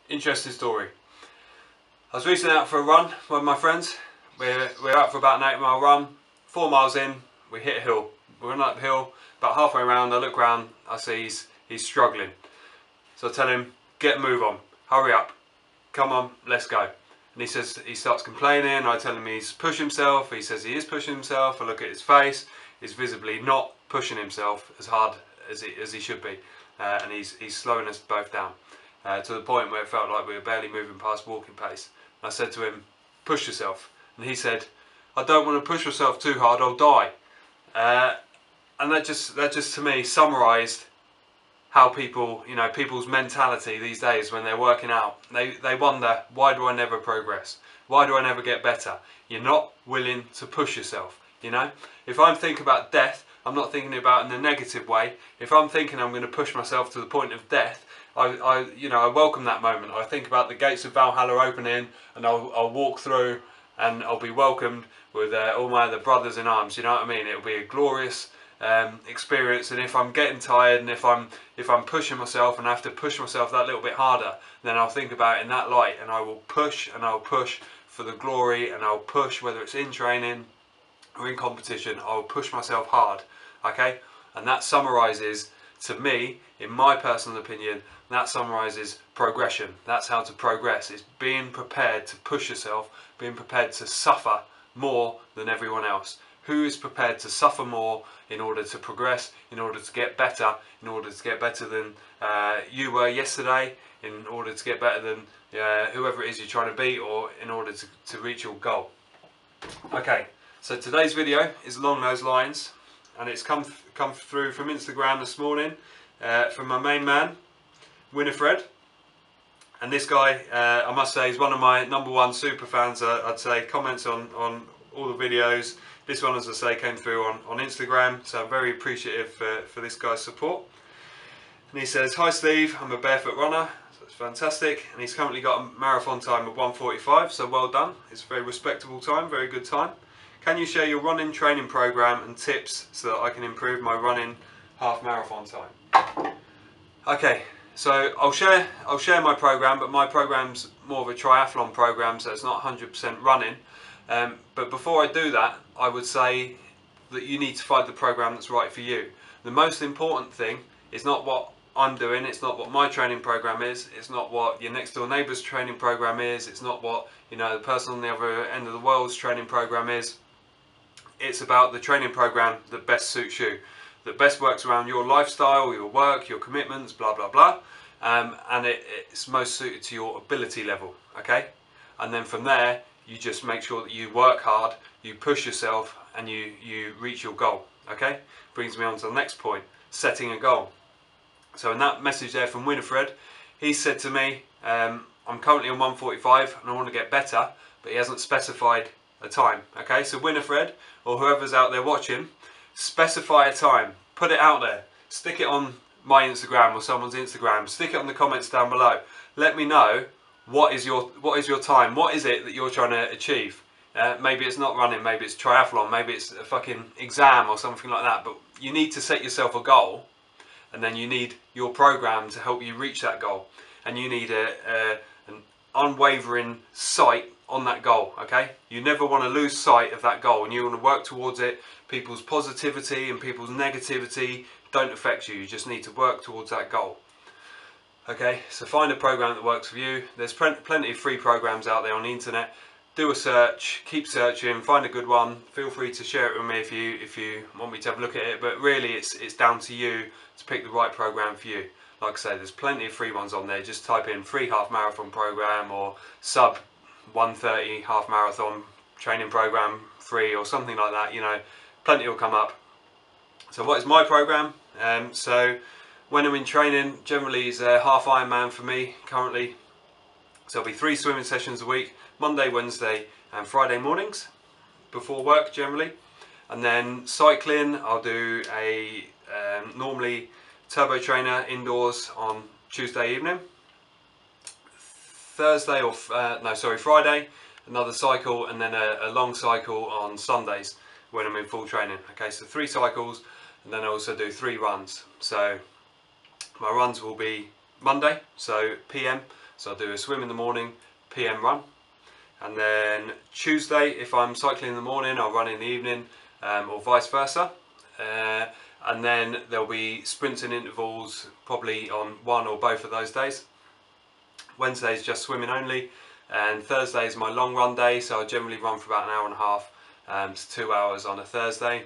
Interesting story. I was recently out for a run with my friends. We're out for about an 8-mile run. 4 miles in, we hit a hill. We're running up the hill, about halfway around, I look round, I see he's struggling. So I tell him, get a move on, hurry up, come on, let's go. And he starts complaining. I tell him he's pushing himself. He says he is pushing himself. I look at his face, he's visibly not pushing himself as hard as he should be. And he's slowing us both down. To the point where it felt like we were barely moving past walking pace. I said to him, push yourself. And he said, I don't want to push myself too hard, I'll die. And that just to me summarised how people, people's mentality these days when they're working out. They wonder, why do I never progress? Why do I never get better? You're not willing to push yourself, If I'm thinking about death, I'm not thinking about it in a negative way. If I'm thinking I'm going to push myself to the point of death, I welcome that moment. I think about the gates of Valhalla opening, and I'll walk through, and I'll be welcomed with all my other brothers in arms. You know what I mean? It'll be a glorious experience. And if I'm getting tired, and if I'm pushing myself, and I have to push myself that little bit harder, then I'll think about it in that light, and I will push, and I'll push for the glory, and I'll push whether it's in training or in competition. I'll push myself hard. Okay, and that summarises, to me, in my personal opinion, that summarises progression. That's how to progress. It's being prepared to push yourself, being prepared to suffer more than everyone else. Who is prepared to suffer more in order to progress, in order to get better, in order to get better than you were yesterday, in order to get better than whoever it is you're trying to beat, or in order to reach your goal? Okay, so today's video is along those lines, and it's come through from Instagram this morning from my main man, Winifred. And this guy, I must say, is one of my #1 super fans. I'd say comments on all the videos. This one, as I say, came through on Instagram, so I'm very appreciative for this guy's support. And he says, hi Steve, I'm a barefoot runner, so it's fantastic, and he's currently got a marathon time of 1:45, so well done. It's a very respectable time, very good time. Can you share your running training program and tips so that I can improve my running half marathon time? Okay, so I'll share my program, but my program's more of a triathlon program, so it's not 100% running. But before I do that, I would say that you need to find the program that's right for you. The most important thing is not what I'm doing, it's not what my training program is, it's not what your next door neighbour's training program is, it's not what the person on the other end of the world's training program is. It's about the training program that best suits you, that best works around your lifestyle, your work, your commitments, blah blah blah, and it's most suited to your ability level. Okay, and then from there you just make sure that you work hard, you push yourself, and you reach your goal. Okay, brings me on to the next point, setting a goal. So in that message there from Winifred, he said to me, I'm currently on 1:45 and I want to get better, but he hasn't specified a time. Okay, so Winifred, or whoever's out there watching, specify a time, put it out there, stick it on my Instagram or someone's Instagram, stick it on the comments down below. Let me know what is your time, what is it that you're trying to achieve. Maybe it's not running, maybe it's triathlon, maybe it's a fucking exam or something like that, but you need to set yourself a goal, and then you need your program to help you reach that goal, and you need an unwavering sight on that goal. Okay, you never want to lose sight of that goal, and you want to work towards it. People's positivity and people's negativity don't affect you. You just need to work towards that goal. Okay, so find a program that works for you. There's plenty of free programs out there on the internet. Do a search, keep searching, find a good one. Feel free to share it with me if you want me to have a look at it, but really it's down to you to pick the right program for you. Like I say, there's plenty of free ones on there. Just type in free half marathon program or sub 1:30 half marathon training program free or something like that. Plenty will come up. So what is my program? So when I'm in training, generally it's a half Ironman for me currently. So it'll be 3 swimming sessions a week, Monday, Wednesday and Friday mornings before work generally. And then cycling, I'll do a normally turbo trainer indoors on Tuesday evening. Friday, another cycle, and then a long cycle on Sundays when I'm in full training. Okay, so 3 cycles, and then I also do 3 runs. So my runs will be Monday, so PM, So I do a swim in the morning, PM run. And then Tuesday, if I'm cycling in the morning, I'll run in the evening, or vice versa. And then there'll be sprints and intervals probably on one or both of those days. Wednesday is just swimming only, and Thursday is my long run day, so I generally run for about an hour and a half to 2 hours on a Thursday.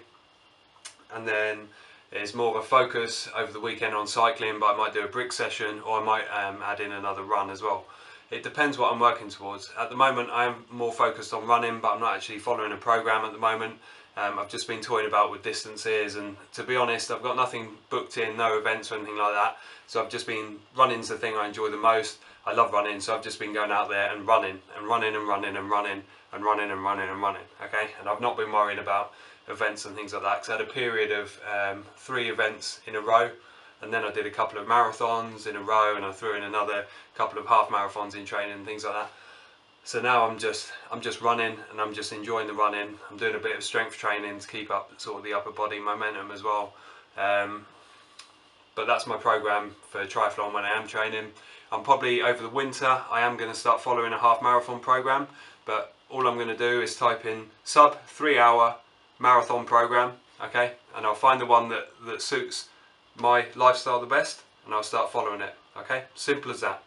And then there's more of a focus over the weekend on cycling, but I might do a brick session, or I might add in another run as well. It depends what I'm working towards. At the moment I am more focused on running, but I'm not actually following a program at the moment. I've just been toying about with distances, and to be honest, I've got nothing booked in, no events or anything like that. So I've just been, running's the thing I enjoy the most. I love running, so I've just been going out there and running and running and running and running and running and running and running. Okay, and I've not been worrying about events and things like that, because I had a period of 3 events in a row, and then I did a couple of marathons in a row, and I threw in another couple of half marathons in training and things like that. So now I'm just running, and I'm just enjoying the running. I'm doing a bit of strength training to keep up sort of the upper body momentum as well. But that's my program for triathlon when I am training. I'm probably, over the winter, I am going to start following a half marathon program, but all I'm going to do is type in sub 3 hour marathon program, okay, and I'll find the one that suits my lifestyle the best, and I'll start following it. Okay, simple as that.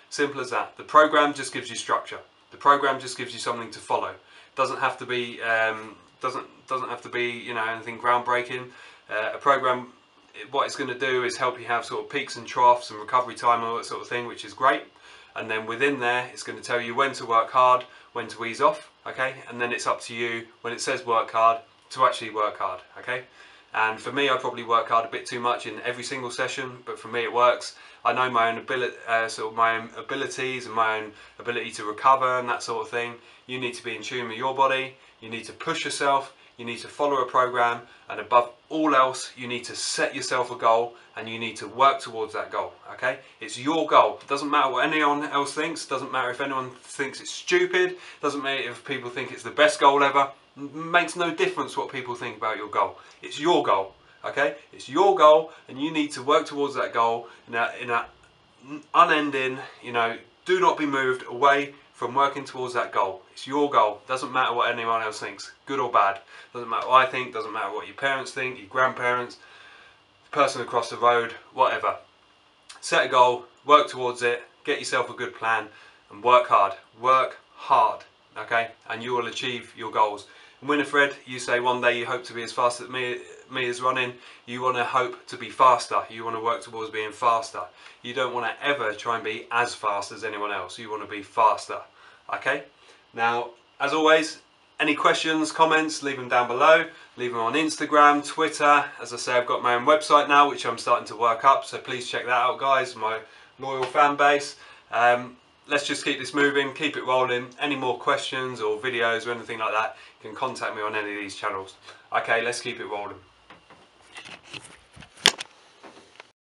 Simple as that. The program just gives you structure. The program just gives you something to follow. Doesn't have to be doesn't have to be, you know, anything groundbreaking. A program, what it's going to do is help you have sort of peaks and troughs and recovery time and all that sort of thing, which is great. And then within there, it's going to tell you when to work hard, when to ease off. Okay, and then it's up to you, when it says work hard, to actually work hard. Okay. And for me, I probably work hard a bit too much in every single session, but for me it works. I know my own abilities and my own ability to recover and that sort of thing. You need to be in tune with your body. You need to push yourself. You need to follow a program, and above all else, you need to set yourself a goal, and you need to work towards that goal. Okay, it's your goal. It doesn't matter what anyone else thinks. Doesn't matter if anyone thinks it's stupid. Doesn't matter if people think it's the best goal ever. Makes no difference what people think about your goal. It's your goal. Okay, it's your goal, and you need to work towards that goal in a unending, you know, do not be moved away from working towards that goal. It's your goal. Doesn't matter what anyone else thinks, good or bad. Doesn't matter what I think. Doesn't matter what your parents think, your grandparents, the person across the road, whatever. Set a goal, work towards it, get yourself a good plan, and work hard. Work hard, okay, and you will achieve your goals. And Winifred, you say one day you hope to be as fast as me as running. You want to hope to be faster. You want to work towards being faster. You don't want to ever try and be as fast as anyone else. You want to be faster. Okay? Now, as always, any questions, comments, leave them down below. Leave them on Instagram, Twitter. As I say, I've got my own website now, which I'm starting to work up. So please check that out, guys. My loyal fan base. Let's just keep this moving, keep it rolling. Any more questions or videos or anything like that, you can contact me on any of these channels. Okay, let's keep it rolling.